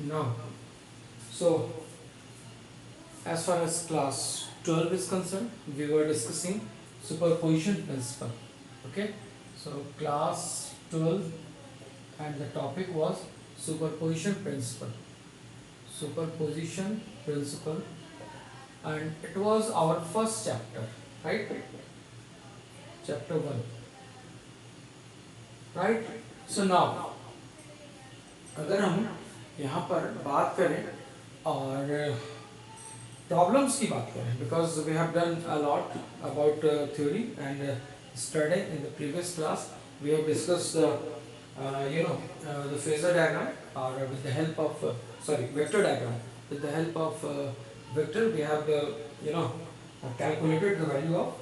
Now, so as far as class 12 is concerned, we were discussing superposition principle. Okay, so class 12 and the topic was superposition principle. Superposition principle, and it was our first chapter, right? Chapter 1, right? So now, अगर हम यहाँ पर बात करें और problems की बात करें, because we have done a lot about theory and study in the previous class. We have discussed the phasor diagram, or with the help of vector diagram. With the help of vector, we have calculated the value of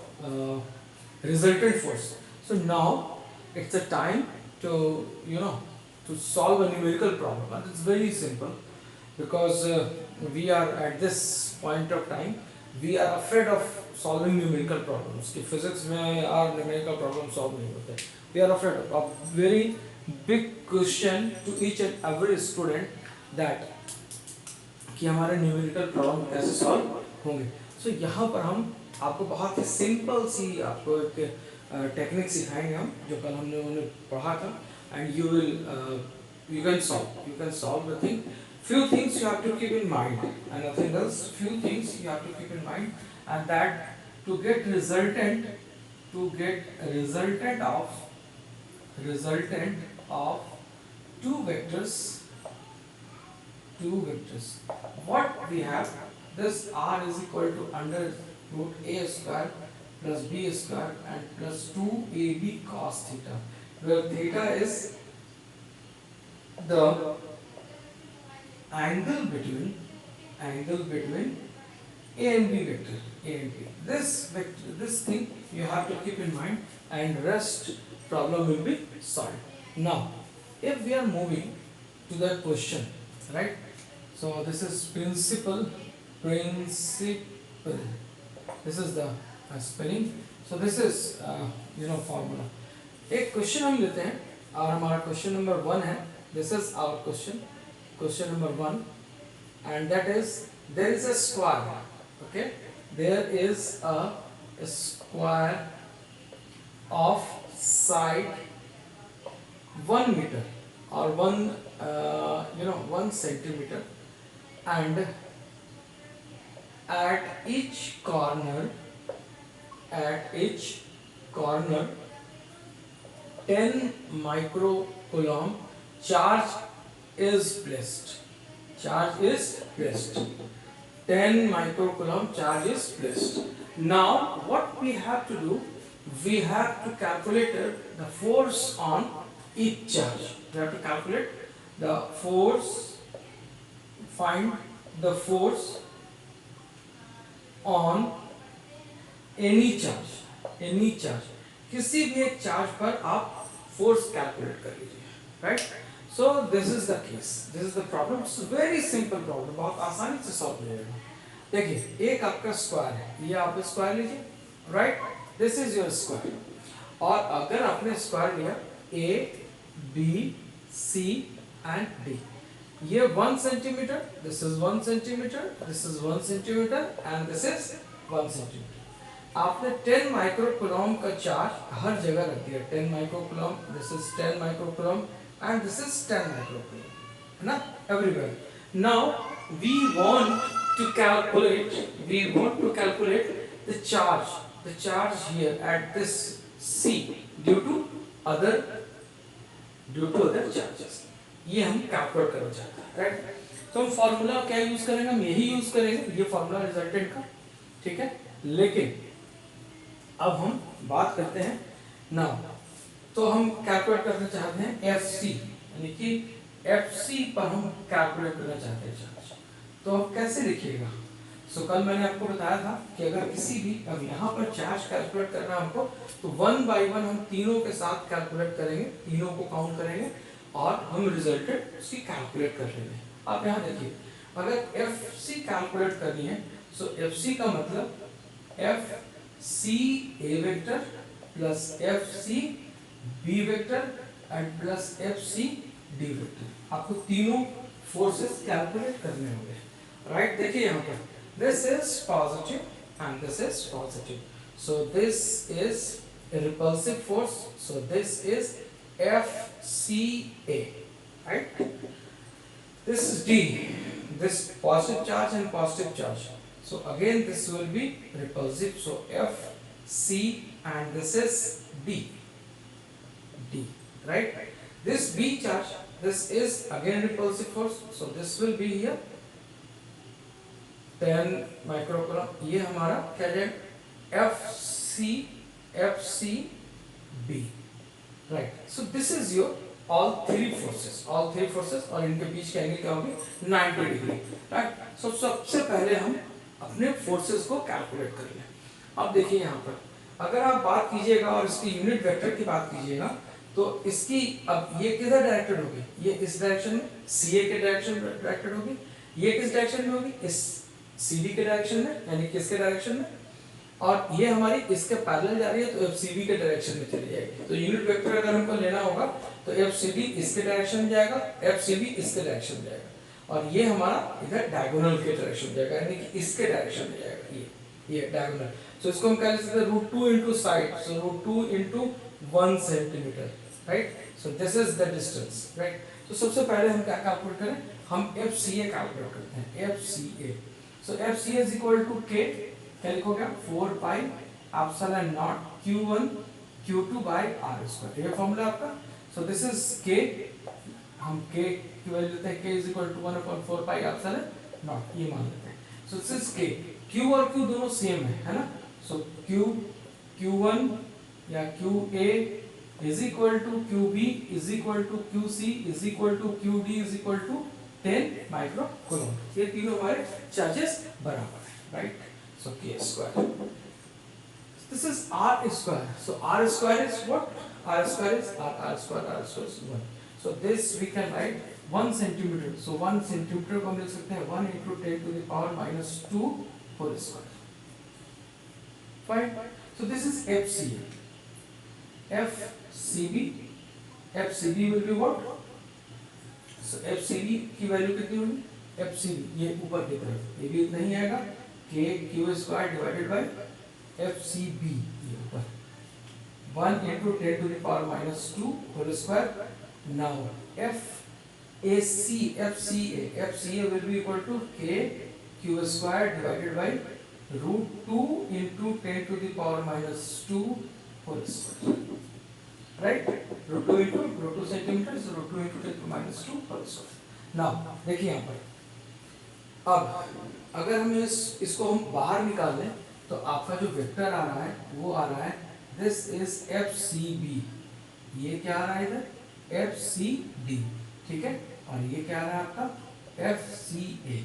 resultant force. So now it's a time to to solve a numerical problem, and it's very simple, because we are at this point of time, we are afraid of solving numerical problems. कि physics में our numerical problem solve नहीं होते. We are afraid of very big question to each and every student, that कि हमारे numerical problem कैसे solve होंगे. सो यहाँ पर हम आपको बहुत ही सिंपल सी आपको एक टेक्निक सिखाएंगे हम, जो कल हमने उन्हें पढ़ा था, and you can solve the thing. Few things you have to keep in mind, and nothing else. Few things you have to keep in mind, and that to get resultant of two vectors. What we have, this r is equal to under root a square plus b square and plus 2ab cos theta, where theta is the angle between a and b vector, a and b. This thing you have to keep in mind, and rest problem will be solved. Now, if we are moving to the question, right? So this is principle. This is the spelling. So this is formula. एक question हम लेते हैं, और हमारा question number 1 है. This is our question number 1, and that is, there is a square. Okay, there is a square of side 1 meter, or 1 centimeter, and at each corner 10 microcoulomb charge is placed. 10 microcoulomb charge is placed. Now what we have to do, we have to calculate the force on each charge. We have to calculate the force, find the force on any charge. किसी भी एक charge पर आप force calculate कर लीजिए, right? So this is the case, this is the problem. It's very simple problem, बहुत आसानी से सॉल्व हो जाएगा. देखिए, एक आपका स्क्वायर है, ये आप स्क्वायर लीजिए, right? This is your square. और अगर आपने स्क्वायर लिया A B C and D, ये 1 centimetre, this is 1 centimetre, this is 1 centimetre, and this is 1 centimetre. आपने 10 माइक्रोकूलम का चार्ज हर जगह रख दिया. 10 microcoulomb, this is 10 microcoulomb, and this is 10 microcoulomb, है ना, everywhere. Now we want to calculate the charge here at this C due to other charges. ये हम calculate करना चाहते हैं, राइट? तो हम फॉर्मूला क्या यूज करेंगे? हम यही यूज करेंगे, ये फॉर्मूला रिजल्टेंट का, ठीक है. लेकिन अब हम बात करते हैं नाउ, तो हम कैलकुलेट करना चाहते हैं FC, यानी कि FC पर हम कैलकुलेट करना चाहते हैं चार्ज. तो अब कैसे लिखिएगा? सो कल मैंने आपको बताया था कि अगर किसी भी, अब यहाँ पर चार्ज कैलकुलेट करना है हमको, तो 1 बाय 1 हम तीनों के साथ कैलकुलेट करेंगे, तीनों को काउंट करेंगे, और हम रिजल्टेंट उसकी कैलकुलेट कर लेंगे. आप यहाँ देखिए, अगर FC कैलकुलेट करनी है, सो FC का मतलब FC A vector plus FC B vector and plus FC D vector. आपको तीनों फोर्सेस कैलकुलेट करने होंगे, राइट। देखिए यहाँ पर this is positive and this is positive, so this is repulsive force, so this is FCA, right? This is D, this positive charge and positive charge, so again this will be repulsive, so FC, and this is D, right? This B charge, this is again repulsive force, so this will be here 10 microcoulomb, ये हमारा क्या जाएगा FCB, right? So this is your all three forces, और इनके बीच का angle क्या होगी 90 degree, right. सो सबसे पहले हम अपने फोर्सेस को कैलकुलेट कर लें। अब देखिए यहाँ पर अगर आप बात कीजिएगा और इसकी यूनिट वेक्टर की बात कीजिएगा, तो इसकी अब ये किधर डायरेक्टेड होगी, ये इस डायरेक्शन में CA के डायरेक्शन में डायरेक्टेड होगी, ये किस डायरेक्शन में होगी, इस CD के डायरेक्शन में, यानी किसके डायरेक्शन में, और ये हमारी इसके पैरेलल जा रही है तो FCB के डायरेक्शन में चली जाएगी। तो यूनिट वेक्टर अगर हमको लेना होगा तो FCD इसके डायरेक्शन में जाएगा, FCB इसके डायरेक्शन में जाएगा, और ये हमारा इधर डायगोनल के डायरेक्शन में जाएगा, यानी कि इसके डायरेक्शन में जाएगा, ये डायगोनल। सो इसको हम कह सकते हैं √2 into side, so √2 into 1 centimetre, right. So this is the distance, right. तो सबसे पहले हम क्या कैलकुलेट करें, हम FCA कैलकुलेट करते हैं, FCA। So FCA is equal to K, क्या लिखोगे 4 pi epsilon naught Q1 Q2 by R square, ये फॉर्मूला आपका। सो दिस इज K, हम K की वैल्यू लेते हैं, K is equal to 1/4 pi epsilon naught, ये मान लेते हैं। सो दिस इज K, Q और Q दोनों सेम है ना। सो Q1 या QA is equal to QB is equal to QC is equal to QD is equal to 10 microcoulomb, ये तीनों हमारे चार्जेस बराबर है, right. So K square. This is R square. So R square is what? R square is R square is 1. So this we can write 1 centimeter. So 1 centimeter को हम लिख सकते हैं 1 into 10 to the power minus 2 whole square. Fine. So this is FCA. FCB. FCB will be what? So FCB की value कितनी होगी? FCB ये ऊपर की तरफ, ये भी इतना ही आएगा, K Q square divided by FCB, ये ऊपर 1 into 10 to the power minus 2 whole square. Now FCA will be equal to K Q square divided by √2 into 10 to the power minus 2 whole square, right? √2 centimeters, √2 into 10 to the minus 2 whole square. Now देखिए यहाँ पर, अब अगर हम इसको हम बाहर निकाल लें तो आपका जो वेक्टर आ रहा है वो आ रहा है दिस इज FCB, ये क्या आ रहा है इधर FCD, ठीक है, और ये क्या आ रहा है आपका FCA।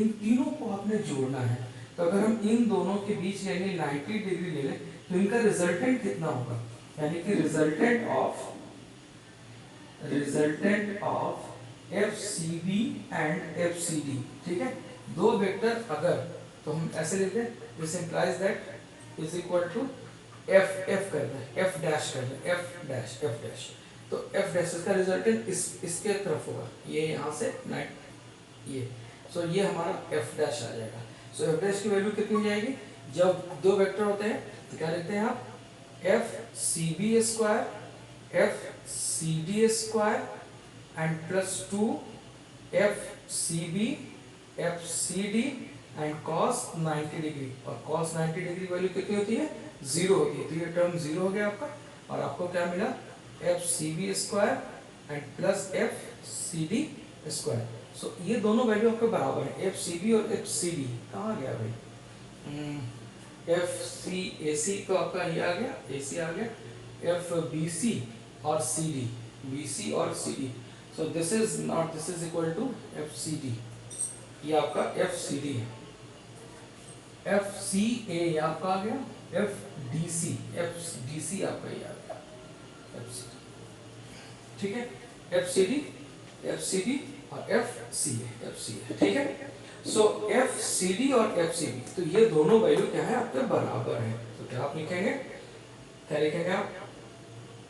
इन तीनों को आपने जोड़ना है, तो अगर हम इन दोनों के बीच यानी 90 डिग्री ले लें तो इनका रिजल्टेंट कितना होगा, यानी कि resultant of FCB and FCD, ठीक है। दो वेक्टर अगर तो हम ऐसे लिखते हैं, this implies that is equal to F कर दें, F डैश कर दें, F डैश, तो F डैश इसका रिजल्टेंट इसके तरफ होगा, ये यहाँ से ये, सो ये हमारा F डैश आ जाएगा। सो F डैश की वैल्यू कितनी जाएगी, जब दो वेक्टर होते हैं तो क्या लिखते हैं आप, FCB square FCD square and plus 2 FCB FCD and cos 90 degree, और cos 90 डिग्री वैल्यू कितनी होती है 0 होती है, तो ये टर्म 0 हो गया आपका, और आपको क्या मिला FCB square and plus FCD square. So ये दोनों वैल्यू आपके बराबर है, FCB और FCD कहाँ गया भाई, FCAC तो आपका ये आ गया, AC आ गया, FBC और CD, BC और CD, so this is equal to FCD, ये आपका FCD है, FCA ये आपका आ गया, FDC आपका ये आ गया FCD, ठीक है, FCD और FCA, ठीक है। सो FCD और FCB, तो ये दोनों वैल्यू क्या है आपके बराबर है, तो क्या आप लिखेंगे, क्या लिखेंगे आप,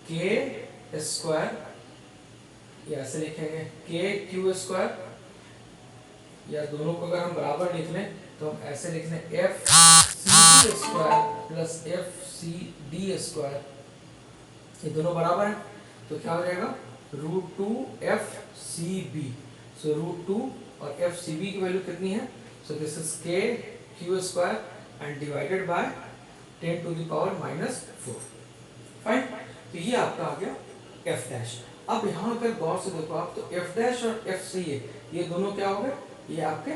K स्क्वायर, या ऐसे लिखेंगे KQ स्क्वायर या दोनों को अगर हम बराबर लिख लें तो हम ऐसे लिख लें F C D square plus F C D square, ये दोनों बराबर हैं तो क्या हो जाएगा root two F C B. So root two और एफ सी बी की वैल्यू कितनी है, so this is K Q square and divided by 10 to the power minus 4। Fine, तो ये आपका आ गया एफ डैश। अब यहाँ अगर गौर से देखो आप तो एफ डैश और एफ सी ये दोनों क्या हो गए, ये आपके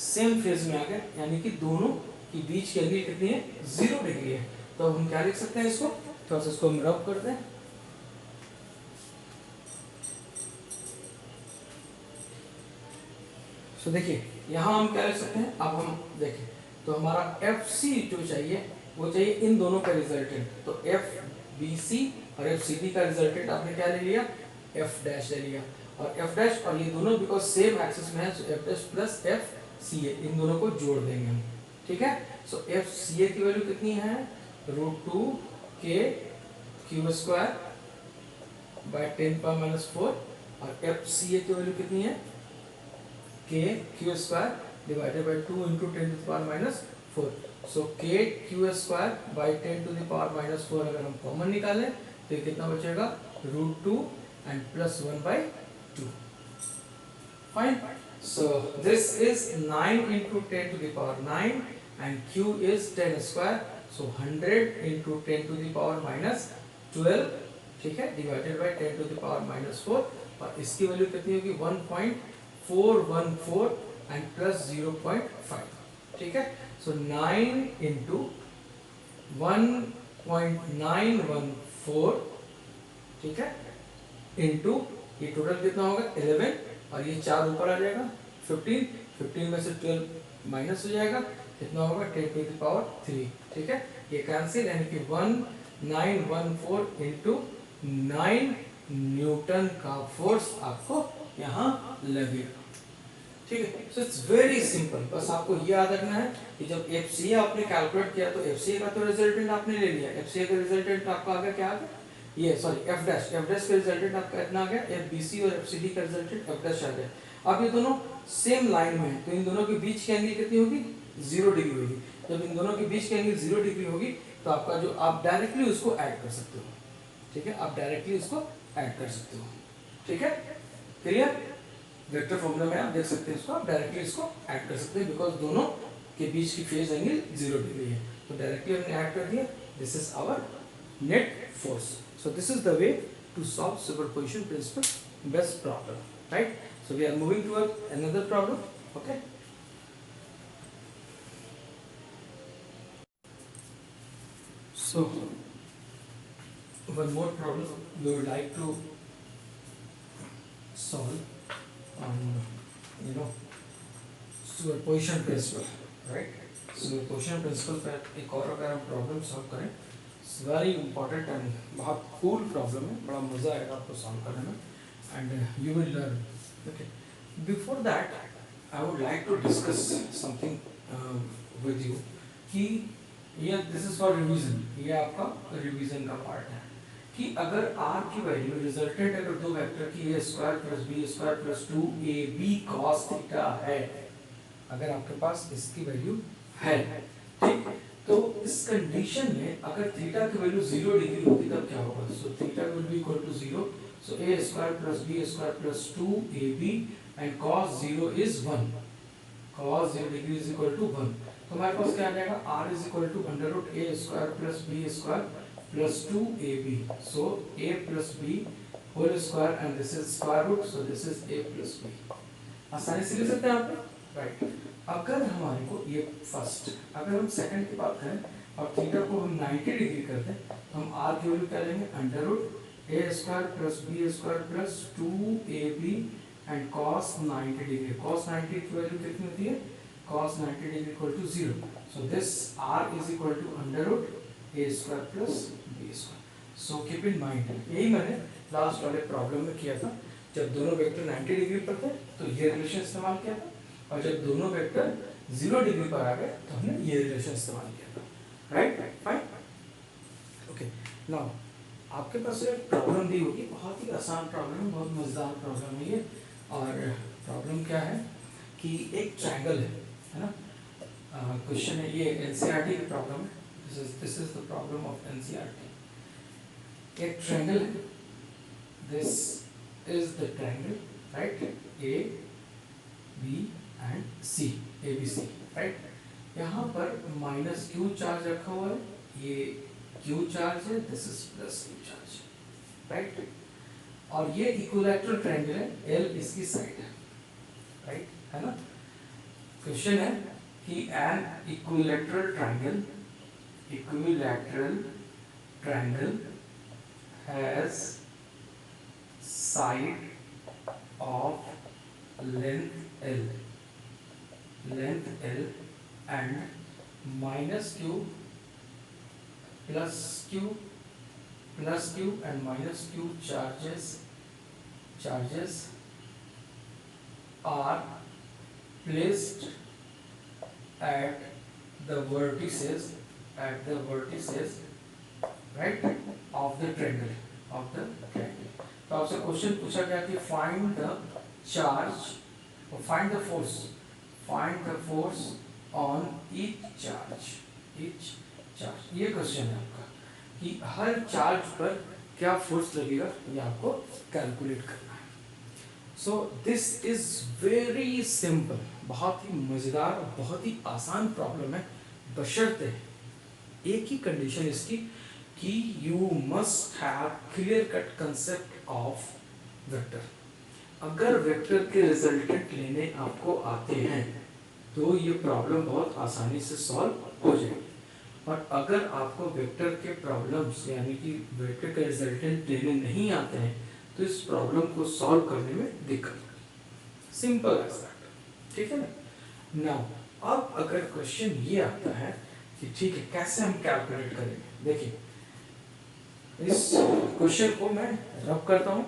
सेम फेज में आ गए, यानी कि दोनों की बीच की एंगल कितनी है 0 डिग्री है। तो हम क्या लिख सकते हैं इसको, थोड़ा सा इसको हम रब करते हैं। तो देखिए यहाँ हम क्या लिख सकते हैं, अब हम देखें तो हमारा एफ सी जो चाहिए वो चाहिए इन दोनों का रिजल्टेंट, तो एफ बी सी और एफ सी डी का रिजल्टेंट आपने क्या ले लिया, एफ डैश ले लिया। और एफ डैश और ये दोनों बिकॉज सेम एक्सिस में है, so F dash plus F C A, इन दोनों को जोड़ देंगे हम, ठीक है। सो एफ सी ए की वैल्यू कितनी है, रूट टू के Q square by 10 power minus 4, और एफ सी ए की वैल्यू कितनी है K Q square divided by 2 into 10 to the power minus 4। So K Q square by 10 to the power minus 4 अगर हम कॉमन निकालें तो ये कितना बचेगा, root two and plus 1 by 2। Fine, so this is 9 into 10 to the power 9 and q is 10 square, so 100 into 10 to the power minus 12, ठीक है, divided by 10 to the power minus 4, और इसकी वैल्यू कितनी होगी 1.414 एंड प्लस 0.5, ठीक है। सो 9 into 1.914, ठीक है, इंटू ये टोटल कितना होगा 11, और ये 4 ऊपर आ जाएगा 15 में से 12 माइनस हो जाएगा, कितना होगा 10 टू द पावर 3, ठीक है, ये कैंसिल, यानी कि 1914 इंटू 9 न्यूटन का फोर्स आपको यहाँ लगेगा, ठीक है। सो इट्स वेरी सिंपल, बस आपको ये याद रखना है कि जब एफसीए आपने कैलकुलेट किया तो एफसीए का तो रिजल्टेंट आपने ले लिया, एफसीए का रिजल्टेंट आपका आ गया क्या आ गया, ये सॉरी एफ डैश का रिजल्टेंट आपका इतना आ गया, एफबीसी और एफसीडी का रिजल्टेंट एफ डैश आ गया। अब ये दोनों सेम लाइन में है तो इन दोनों के बीच की एंगल कितनी होगी 0 डिग्री होगी। जब इन दोनों के बीच की एंगल 0 डिग्री होगी तो आपका जो आप डायरेक्टली उसको ऐड कर सकते हो, ठीक है, आप डायरेक्टली उसको ऐड कर सकते हो, ठीक है, क्लियर। वेक्टर फॉर्मूला में आप देख सकते हैं इसको, आप डायरेक्टली इसको ऐड कर सकते हैं बिकॉज दोनों के बीच की फेज एंगल 0 डिग्री है, तो डायरेक्टली हमने ऐड कर दिया। This is our net force, so this is the way to solve superposition principle based problem, right. So we are moving toward another problem, okay. So one more problem we would like to solve on superposition principle, right. Superposition principle पर एक और अगर हम problem solve करें, it's very important and बहुत cool problem है, बड़ा मज़ा आएगा आपको सॉल्व करने में and you will learn, okay. Before that I would like to discuss something with you कि ये दिस इज फॉर रिवीजन, ये आपका रिवीजन का पार्ट है कि अगर r की वैल्यू रिजल्टेंट अगर दो वेक्टर की a square plus b square plus 2ab cos theta है, अगर आपके पास इसकी वैल्यू है, ठीक, तो इस कंडीशन में अगर थीटा की वैल्यू 0 डिग्री होती तब क्या होगा, so theta will be equal to 0, so a square plus b square plus 2ab and cos 0 is 1, cos 0 degree is equal to 1, तो हमारे पास क्या आ जाएगा r is equal to under root a square plus b square plus 2ab, so a plus b whole square and this is square root, so this is a plus b। आसानी से लिख सकते हैं आप, राइट। अगर हमारे को ये फर्स्ट, अगर हम सेकंड की बात करें और थीटा को हम 90 डिग्री करते हैं तो हम r की वैल्यू क्या लेंगे, under root a square plus b square plus 2ab and cos 90 degree, cos 90 की वैल्यू कितनी होती है, cos 90 degree equal to 0, so this r is equal to under root a square plus b square. So keep in mind, यही मैंने last वाले problem में किया था, जब दोनों वेक्टर 90 डिग्री पर थे तो ये रिलेशन इस्तेमाल किया था, और जब दोनों वेक्टर 0 डिग्री पर आ गए तो हमने ये रिलेशन इस्तेमाल किया था, राइट, फाइन, ओके। नाउ आपके पास एक प्रॉब्लम दी होगी, बहुत ही आसान प्रॉब्लम है, बहुत मजेदार प्रॉब्लम है ये, और प्रॉब्लम क्या है, कि एक ट्रायंगल है ना, क्वेश्चन है, ये एनसीईआरटी की प्रॉब्लम है, this is the problem of NCERT. एक ट्रायंगल है, this is the triangle, right, A B and C, A B C, right. यहाँ पर माइनस क्यू चार्ज रखा हुआ है, ये क्यू चार्ज है, this is plus Q charge, right. और ये इक्विलैटरल ट्रायंगल है, एल इसकी साइड है, राइट, है ना। क्वेश्चन है कि an equilateral triangle has side of length L and minus q plus q and minus q charges are placed at the vertices right of the triangle। तो आपसे question पूछा गया कि find the charge or find the force on each charge। ये question है आपका कि हर charge पर क्या फोर्स लगेगा, ये आपको कैलकुलेट करना है। So this is very simple, बहुत ही मजेदार और बहुत ही आसान प्रॉब्लम है, बशर्ते एक ही कंडीशन इसकी कि you must have clear cut concept of vector. अगर वेक्टर के रिजल्टेंट लेने आपको आते हैं तो ये प्रॉब्लम बहुत आसानी से सॉल्व हो जाएगी, और अगर आपको वेक्टर के प्रॉब्लम्स यानी कि वेक्टर के रिजल्टेंट लेने नहीं आते हैं तो इस प्रॉब्लम को सॉल्व करने में दिक्कत होगी। सिंपल एज दैट, ठीक है ना। नाउ अब अगर क्वेश्चन ये आता है कि ठीक है कैसे हम कैलकुलेट करेंगे, देखिए इस क्वेश्चन को मैं रब करता हूँ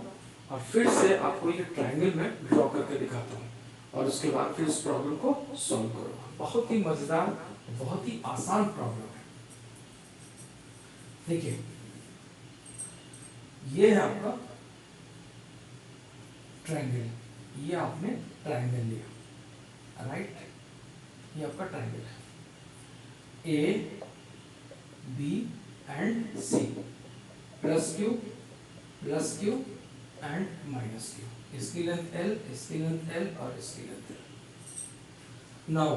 और फिर से आपको ये ट्रायंगल में ड्रॉ करके दिखाता हूँ और उसके बाद फिर इस प्रॉब्लम को सॉल्व करूँगा। बहुत ही मजेदार, बहुत ही आसान प्रॉब्लम है। देखिए ये है आपका ट्रायंगल, ये आपने ट्रायंगल लिया, राइट, ये आपका ट्रायंगल है, A B and C, plus Q and minus Q, इसकी लेंथ L, इसकी लेंथ L और इसकी लेंथ L। नाउ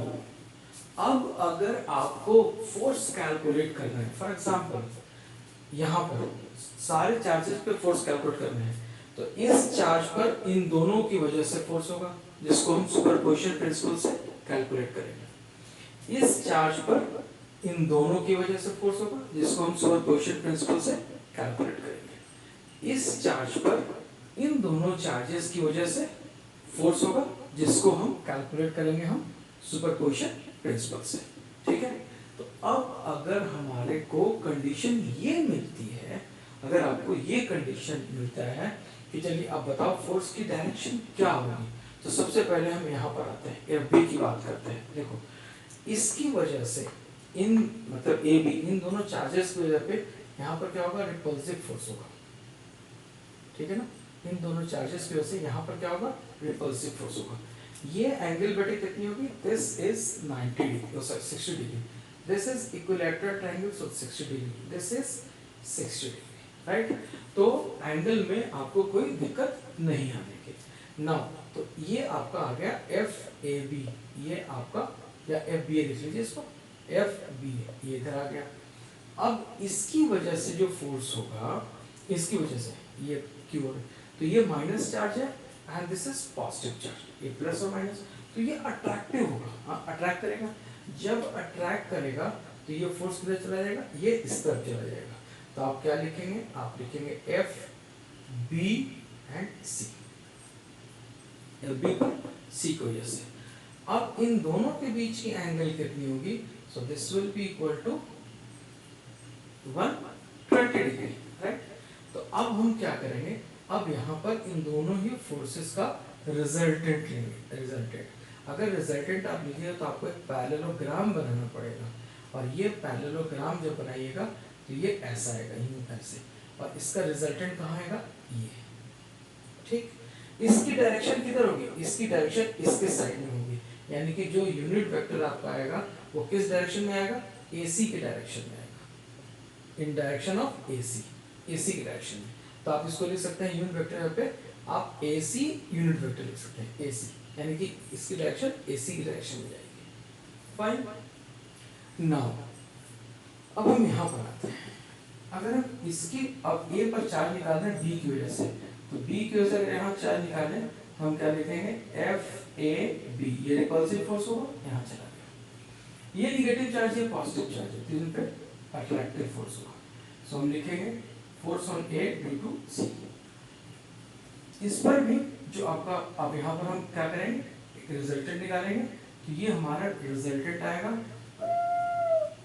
अब अगर आपको फोर्स कैलकुलेट करना है, फॉर एग्जांपल यहाँ पर सारे चार्जेस पे फोर्स कैलकुलेट करना है, तो इस चार्ज पर इन दोनों की वजह से फोर्स होगा जिसको हम सुपरपोजिशन प्रिंसिपल से कैलकुलेट करेंगे। इस चार्ज पर इन दोनों की वजह से फोर्स होगा जिसको हम सुपरपोजिशन प्रिंसिपल से कैलकुलेट करेंगे। इस चार्ज पर इन दोनों चार्जेस की वजह से फोर्स होगा जिसको हम कैलकुलेट करेंगे हम सुपरपोजिशन प्रिंसिपल से, ठीक है। तो अब अगर हमारे को कंडीशन ये मिलती है, अगर आपको ये कंडीशन मिलता है कि चलिए आप बताओ फोर्स की डायरेक्शन क्या होगी, तो सबसे पहले हम यहाँ पर आते हैं, एफ बी की बात करते हैं। देखो इसकी वजह से इन मतलब ए बी इन दोनों चार्जेस की वजह पे यहाँ पर क्या होगा, रिपल्सिव फोर्स होगा, ठीक है ना। इन दोनों चार्जेस की वजह से यहाँ पर क्या होगा, रिपल्सिव फोर्स होगा। ये एंगल बेटे कितनी होगी, this is 90 degree, sorry 60 degree, this is equilateral triangle, so 60 degree, this is 60 degree, right. तो एंगल में आपको कोई दिक्कत नहीं आने की। नाउ तो ये आपका आ गया एफ ए बी, ये आपका, या एफ बी ए लिख लीजिए इसको, एफ बी ए, ये इधर आ गया। अब इसकी वजह से जो फोर्स होगा, इसकी वजह से ये क्यू होगा, तो ये माइनस चार्ज है and this is positive charge, ये प्लस और माइनस, तो ये अट्रैक्टिव होगा, हाँ अट्रैक्ट करेगा। जब अट्रैक्ट करेगा तो ये फोर्स किधर चला जाएगा, ये इस तरफ चला जाएगा। तो आप क्या लिखेंगे, आप लिखेंगे F B and C, F B पर सी की वजह से। अब इन दोनों के बीच की एंगल कितनी होगी, so this will be equal to 120 degree, right. तो अब हम क्या करेंगे, अब यहाँ पर इन दोनों ही फोर्सेस का रिजल्टेंट लेंगे। रिजल्टेंट, अगर रिजल्टेंट आप लिखिए तो आपको एक पैरेललोग्राम बनाना पड़ेगा, और ये पैरेललोग्राम जब बनाइएगा तो ये ऐसा आएगा, यूं ऐसे, और इसका रिजल्टेंट कहाँ आएगा, ये, ठीक। इसकी डायरेक्शन किधर होगी, इसकी डायरेक्शन इसके साइड में होगी, यानी कि जो यूनिट वेक्टर आपका आएगा वो किस डायरेक्शन में आएगा, AC के डायरेक्शन में आएगा, इन डायरेक्शन ऑफ AC के डायरेक्शन में। तो आप इसको लिख सकते हैं यूनिट वेक्टर, यहाँ पे आप AC यूनिट वेक्टर लिख सकते हैं, AC यानी कि इसकी डायरेक्शन AC की डायरेक्शन में जाएगी। फाइन। नाउ अब हम यहाँ पर आते हैं, अगर हम इसकी अब A पर चार्ज निकाल रहे हैं B की वजह से, तो B की वजह से अगर यहाँ चार्ज निकालें हम क्या लिखेंगे, FAB, ये रिपल्सिव फोर्स होगा, यहाँ चला गया। ये निगेटिव चार्ज है, पॉजिटिव चार्ज है, तो इन पे अट्रैक्टिव फोर्स होगा। सो हम लिखेंगे force on A due to C। इस पर भी जो आपका, अब यहाँ पर हम क्या करेंगे, एक रिजल्टेंट निकालेंगे, तो ये हमारा रिजल्टेंट आएगा,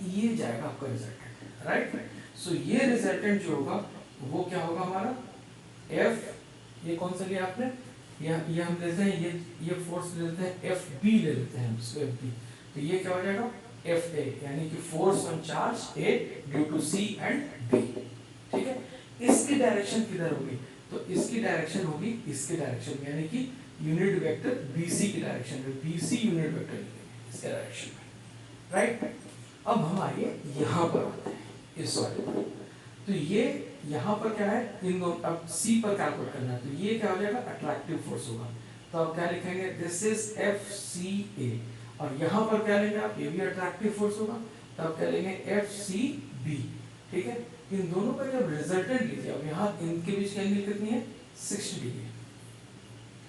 ये जाएगा आपका रिजल्टेंट, राइट। सो ये रिजल्टेंट जो होगा वो क्या होगा हमारा, F, ये कौन सा लिया आपने, ये हम लेते हैं, ये फोर्स लेते हैं FB ले लेते हैं इसको FB, तो ये क्या हो जाएगा FA, यानी कि force on charge A due to C and B। ठीक है, इसकी डायरेक्शन किधर होगी, तो इसकी डायरेक्शन होगी इसके डायरेक्शन में, यानी कि यूनिट वेक्टर BC की डायरेक्शन में, BC यूनिट वेक्टर लिखेंगे इसके डायरेक्शन में, राइट। अब हम आइए यहाँ पर आते हैं इस वाले पर, तो ये यहाँ पर क्या है, इन दोनों, अब C पर कैलकुलेट करना है, तो ये क्या हो जाएगा, अट्रैक्टिव फोर्स होगा, तो आप क्या लिखेंगे, दिस इज FCA, और यहाँ पर क्या लेंगे आप, ये भी अट्रैक्टिव फोर्स होगा, तो आप क्या लेंगे FCB। ठीक है, इन दोनों का जब रिजल्टेंट लीजिए, अब यहाँ इनके बीच की एंगल कितनी है, 60 डिग्री।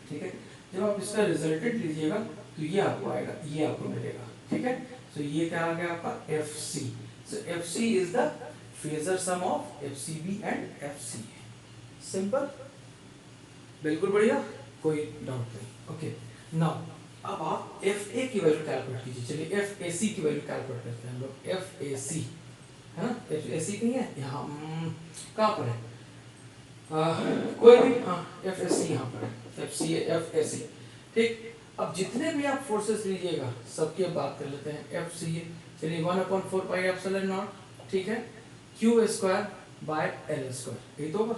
ठीक है, जब आप इसका रिजल्टेंट लीजिएगा तो ये आपको आएगा, ये आपको मिलेगा। ठीक है, तो ये क्या आ गया आपका FC। So FC is the phasor sum of FCB and FCA। Simple, बिल्कुल बढ़िया, कोई डाउट नहीं। ओके, नाउ अब आप FA की वैल्यू कैलकुलेट कीजिए। चलिए FAC की वैल्यू कैलकुलेट करते हैं हम लोग। FAC है ना, FAC नहीं है यहाँ, कहाँ पर है, कोई भी, हाँ FAC यहाँ पर है, FCA FAC। ठीक, अब जितने भी आप फोर्सेस लीजिएगा सबकी अब बात कर लेते हैं। FCA, चलिए 1/4 पाई एप्सिलॉन नॉट, ठीक है, Q² बाय L स्क्वायर, यही तो होगा।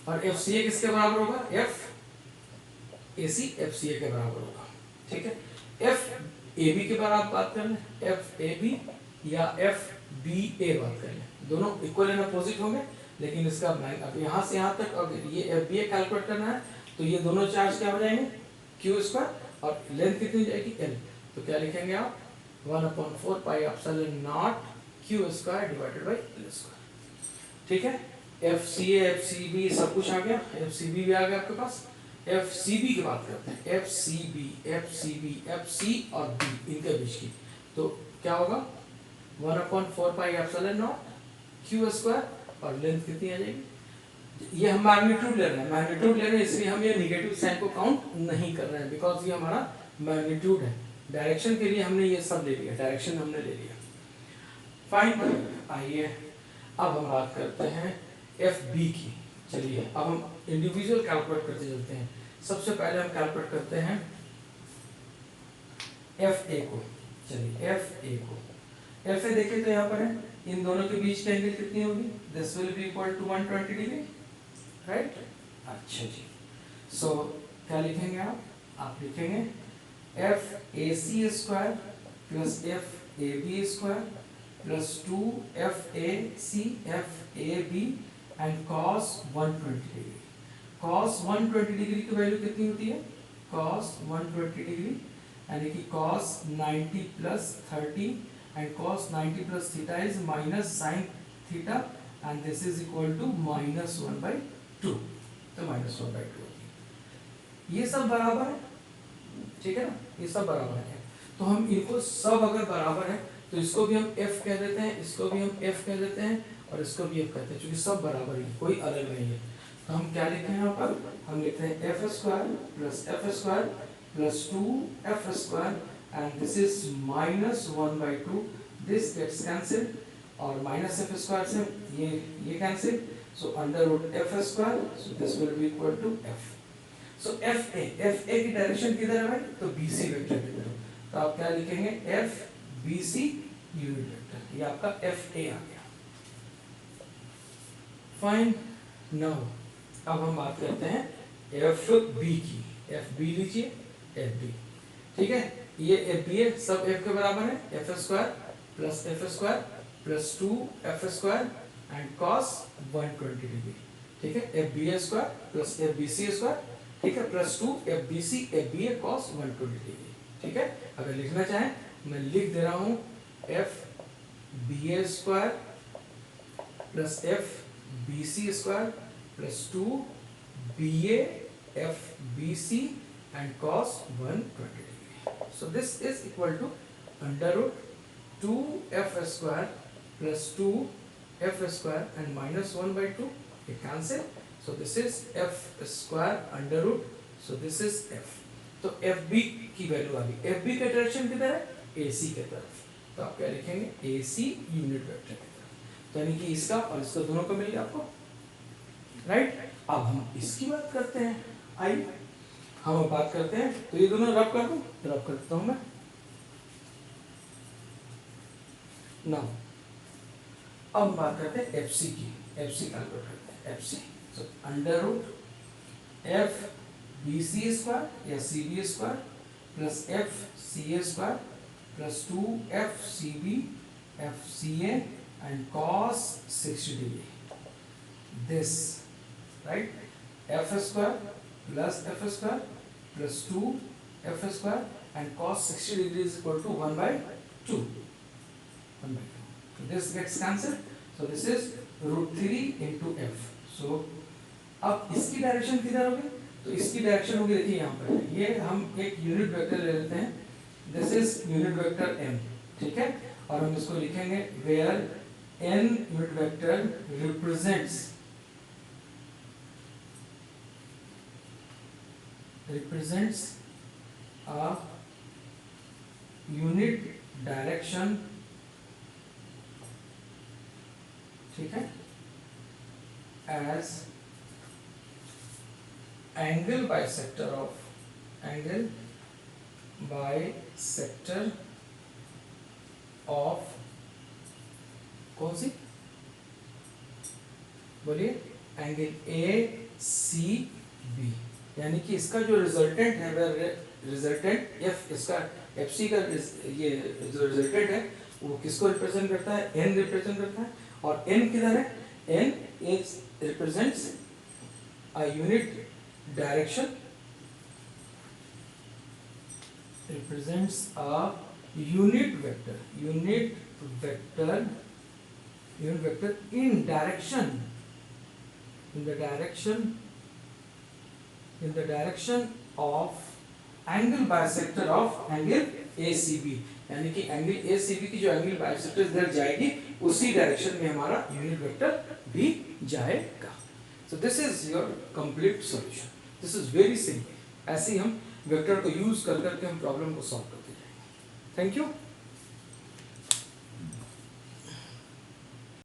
और FCA किसके बराबर होगा, FAC FCA के बराबर होगा। ठीक है, FAB के बारे में बात कर लें, FAB या FBA बात कर लें, दोनों इक्वल एंड अपोजिट होंगे, लेकिन इसका अब यहाँ से यहाँ तक अगर ये FBA कैलकुलेट करना है तो ये दोनों चार्ज क्या हो जाएंगे, Q², और लेंथ कितनी जाएगी L, तो क्या लिखेंगे आप, 1/4 pi epsilon not Q² divided by L²। ठीक है, FCA FCB सब कुछ आ गया, FCB भी आ गया आपके पास। FCB की बात करते हैं, FCB FC और B इनके बीच की, तो क्या होगा, 1/4 पाई एप्सिलॉन नॉट Q² और लेंथ कितनी आ जाएगी, ये हम मैग्नीट्यूड ले रहे हैं, मैग्नीट्यूड ले रहे हैं, इसलिए हम ये नेगेटिव साइन को काउंट नहीं कर रहे हैं, बिकॉज ये हमारा मैग्नीट्यूड है। डायरेक्शन के लिए हमने ये सब ले लिया, डायरेक्शन हमने ले लिया। फाइन, आइए अब हम बात करते हैं FB की। चलिए अब हम इंडिविजुअल कैलकुलेट करते चलते हैं। सबसे पहले हम कैलकुलेट करते हैं FA को। चलिए FA को, FA देखिए तो यहाँ पर है, इन दोनों के बीच की एंगल कितनी होगी, this will be equal to 120 degree, right. अच्छा जी, सो क्या लिखेंगे आप लिखेंगे FAC² plus FAB² plus 2FAC FAB and cos 120 degree. cos 120 degree की वैल्यू कितनी होती है, cos 120 डिग्री यानी कि cos 90 plus 30 and cos 90 plus theta is minus sin theta and this is equal to -1/2, तो -1/2 होती है। ये सब बराबर है, ठीक है ना, ये सब बराबर है, तो हम इनको सब अगर बराबर है तो इसको भी हम F कह देते हैं, इसको भी हम F कह देते हैं और इसको भी F कहते हैं, क्योंकि सब बराबर है, कोई अलग नहीं है। तो हम क्या लिखते हैं यहाँ पर, हम लिखते हैं F² plus F² plus 2F² and this is -1/2, this gets cancelled और -F² से ये cancel, so √F², so this will be equal to F। so FA की डायरेक्शन किधर है भाई, तो BC वेक्टर की तरफ, तो आप क्या लिखेंगे, FBC यूनिट वेक्टर, ये आपका FA आ गया। फाइन, नाउ अब हम बात करते हैं FB की। FB लीजिए, FB ठीक है, ये एफ बी ए सब एफ के बराबर है, F square plus 2 f² and cos 120 degree. ठीक है, F B A square plus F B C square, ठीक है, plus 2 F B C F B A cos 120 degree. ठीक है, अगर लिखना चाहें मैं लिख दे रहा हूँ F B A square plus F B C square plus 2 B A F B C and cos 120 degree. So this is equal to under root 2f square plus 2f square and minus 1 by 2. It cancel. So this is f square under root. So this is f. तो fb की value आ गई। fb का direction किधर है? ac के तरफ। तो आप क्या लिखेंगे? ac यूनिट वेक्टर की तरफ। तो यानी कि इसका और इसका दोनों का मिल गया आपको, राइट? अब हम इसकी बात करते हैं। आइए हम अब बात करते हैं, तो ये दोनों रब कर दूं, रब कर देता हूं मैं ना। अब हम बात करते हैं एफ सी की, एफ सी कैलकुलेट करते हैं, एफ सी। तो under root F B C square या C B square plus F C A square plus 2 F C B F C A and cos 60 degree. This right, F square plus F square plus 2 f square and cos 60 degree is equal to 1 by 2. 1 by 2. So this gets cancelled. So this is root 3 into f. So अब इसकी direction किधर होगी? तो इसकी direction होगी, देखिए यहाँ पर ये हम एक यूनिट वेक्टर ले लेते हैं। This is unit vector n, ठीक है, और हम इसको लिखेंगे where n unit vector represents a unit direction, ठीक है, as angle bisector of कौन सी बोलिए? Angle A C B. यानी कि इसका जो रिजल्टेंट है, रिजल्टेंट एफ, इसका एफ सी का ये जो रिजल्टेंट है वो किसको रिप्रेजेंट करता है? एन रिप्रेजेंट करता है। और एन किधर है? N is represents a unit direction, represents a unit vector in the direction of angle bisector of angle ACB। यानी कि एंगल ACB की जो एंगल बाइसेक्टर इधर जाएगी उसी डायरेक्शन में हमारा यूनिट वेक्टर भी जाएगा। So this is your complete solution. This is very simple. ऐसे ही हम वेक्टर को यूज कर करके हम प्रॉब्लम को सॉल्व करते जाएंगे। Thank you.